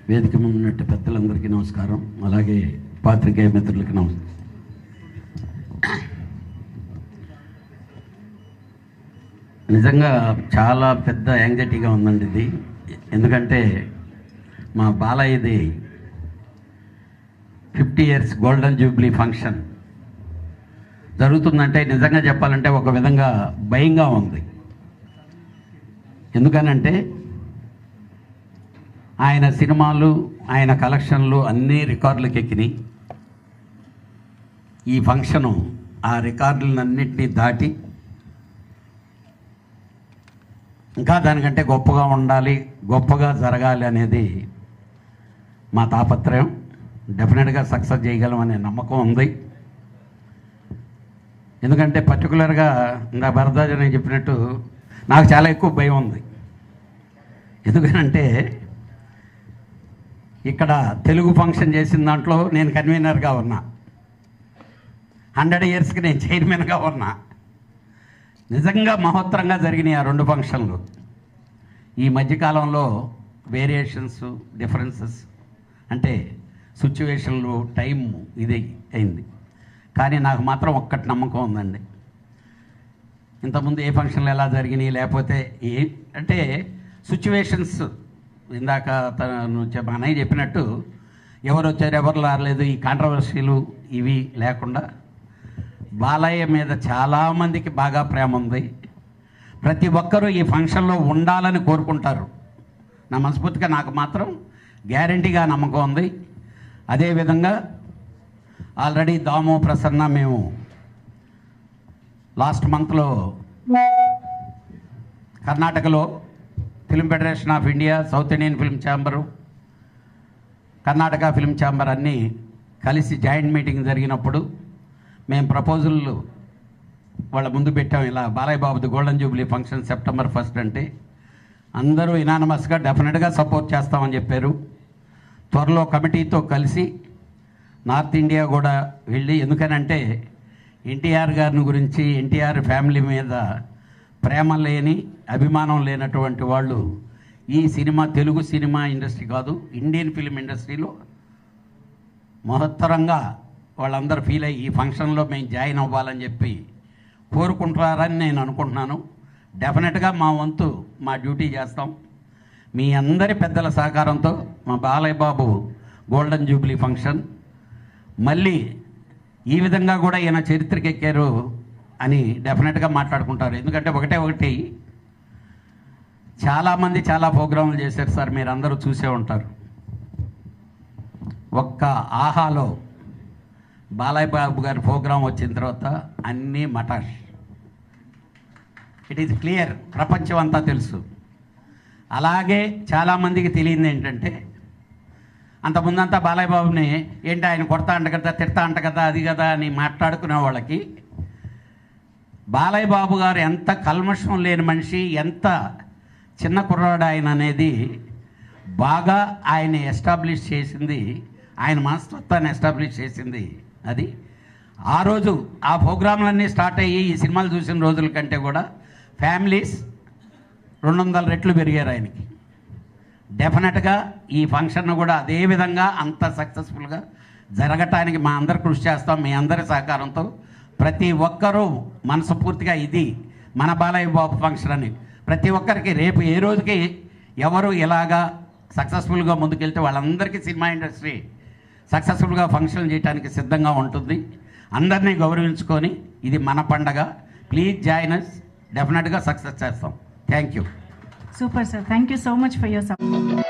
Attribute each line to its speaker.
Speaker 1: వేదిక ముందు ఉన్నట్టు పెద్దలందరికీ నమస్కారం, అలాగే పాత్రికేయ మిత్రులకి నమస్కారం. నిజంగా చాలా పెద్ద యాంగ్జైటీగా ఉందండి ఇది. ఎందుకంటే మా బాలయ్యది 50 years గోల్డెన్ జూబ్లీ ఫంక్షన్ జరుగుతుందంటే నిజంగా చెప్పాలంటే ఒక విధంగా భయంగా ఉంది. ఎందుకనంటే ఆయన సినిమాలు, ఆయన కలెక్షన్లు అన్నీ రికార్డులకు ఎక్కినాయి. ఈ ఫంక్షను ఆ రికార్డులన్నింటినీ దాటి ఇంకా దానికంటే గొప్పగా ఉండాలి, గొప్పగా జరగాలి అనేది మా తాపత్రయం. డెఫినెట్గా సక్సెస్ చేయగలమనే నమ్మకం ఉంది. ఎందుకంటే పర్టికులర్గా ఇంకా భరద్వాజ్ అని చెప్పినట్టు నాకు చాలా ఎక్కువ భయం ఉంది. ఎందుకనంటే ఇక్కడ తెలుగు ఫంక్షన్ చేసిన దాంట్లో నేను కన్వీనర్గా ఉన్నా, 100 yearsకి నేను చైర్మన్గా ఉన్నా. నిజంగా మహోత్తరంగా జరిగినాయి ఆ 2 ఫంక్షన్లు. ఈ మధ్యకాలంలో వేరియేషన్స్, డిఫరెన్సెస్ అంటే సిచ్యువేషన్లు, టైం ఇది అయింది. కానీ నాకు మాత్రం ఒక్కటి నమ్మకం ఉందండి. ఇంతకుముందు ఏ ఫంక్షన్లు ఎలా జరిగినాయి, లేకపోతే అంటే సిచ్యువేషన్స్ ఇందాక తను అన్నయ్య చెప్పినట్టు ఎవరు వచ్చారు, ఎవరు రాలేదు, ఈ కాంట్రవర్సీలు ఇవి లేకుండా బాలయ్య మీద చాలామందికి బాగా ప్రేమ ఉంది. ప్రతి ఒక్కరూ ఈ ఫంక్షన్లో ఉండాలని కోరుకుంటారు. నా మనస్ఫూర్తిగా నాకు మాత్రం గ్యారంటీగా నమ్మకం ఉంది. అదేవిధంగా ఆల్రెడీ దాము, ప్రసన్న మేము లాస్ట్ మంత్లో కర్ణాటకలో film federation of India, south Indian film chamber, Karnataka film chamber అన్నీ కలిసి జాయింట్ మీటింగ్ జరిగినప్పుడు మేము ప్రపోజల్లు వాళ్ళ ముందు పెట్టాం. ఇలా బాలయ్య బాబుది golden Jubilee function September 1st అంటే అందరూ ఇనానమస్గా డెఫినెట్గా సపోర్ట్ చేస్తామని చెప్పారు. త్వరలో కమిటీతో కలిసి నార్త్ ఇండియా కూడా వెళ్ళి, ఎందుకనంటే ఎన్టీఆర్ గారిని గురించి, ఎన్టీఆర్ ఫ్యామిలీ మీద ప్రేమ లేని, అభిమానం లేనటువంటి వాళ్ళు ఈ సినిమా, తెలుగు సినిమా ఇండస్ట్రీ కాదు, ఇండియన్ ఫిల్మ్ ఇండస్ట్రీలో మహత్తరంగా వాళ్ళందరూ ఫీల్ అయ్యి ఈ ఫంక్షన్లో మేము జాయిన్ అవ్వాలని చెప్పి కోరుకుంటారని నేను అనుకుంటున్నాను. డెఫినెట్గా మా వంతు, మా డ్యూటీ చేస్తాం. మీ అందరి పెద్దల సహకారంతో మా Balayya Babu golden Jubilee function మళ్ళీ ఈ విధంగా కూడా ఈయన చరిత్రకెక్కారు అని డెఫినెట్గా మాట్లాడుకుంటారు. ఎందుకంటే ఒకటి చాలామంది చాలా ప్రోగ్రాంలు చేశారు సార్, మీరు అందరూ చూసే ఉంటారు. ఒక్క ఆహాలో బాలయ్య బాబు గారి ప్రోగ్రాం వచ్చిన తర్వాత అన్నీ మటాష్. ఇట్ ఈజ్ క్లియర్, ప్రపంచం అంతా తెలుసు. అలాగే చాలామందికి తెలియదు ఏంటంటే, అంతకుముందంతా బాలయ్య బాబుని ఏంటి ఆయన కొడతా అంట కదా, తిడతా అంట కదా, అది కదా అని మాట్లాడుకునే వాళ్ళకి బాలయ్య బాబు గారు ఎంత కల్మషం లేని మనిషి, ఎంత చిన్న కుర్రాడు ఆయన అనేది బాగా ఆయన ఎస్టాబ్లిష్ చేసింది, ఆయన మనస్తత్వాన్ని ఎస్టాబ్లిష్ చేసింది అది. ఆ రోజు ఆ ప్రోగ్రాంలన్నీ స్టార్ట్ అయ్యి ఈ సినిమాలు చూసిన రోజుల కంటే కూడా ఫ్యామిలీస్ 200 రెట్లు పెరిగారు ఆయనకి. డెఫినెట్గా ఈ ఫంక్షన్ కూడా అదేవిధంగా అంత సక్సెస్ఫుల్గా జరగటానికి మా అందరు కృషి చేస్తాం. మీ అందరి సహకారంతో ప్రతి ఒక్కరూ మనస్ఫూర్తిగా ఇది మన బాలయ్య బాబు ఫంక్షన్ అని ప్రతి ఒక్కరికి రేపు ఏ రోజుకి ఎవరు ఇలాగా సక్సెస్ఫుల్గా ముందుకెళ్తే వాళ్ళందరికీ సినిమా ఇండస్ట్రీ సక్సెస్ఫుల్గా ఫంక్షన్ చేయడానికి సిద్ధంగా ఉంటుంది. అందరినీ గౌరవించుకొని ఇది మన పండగ. ప్లీజ్ జాయిన్ us, డెఫినెట్గా సక్సెస్ చేస్తాం. Thank you.
Speaker 2: Super sir, thank you so much for your support.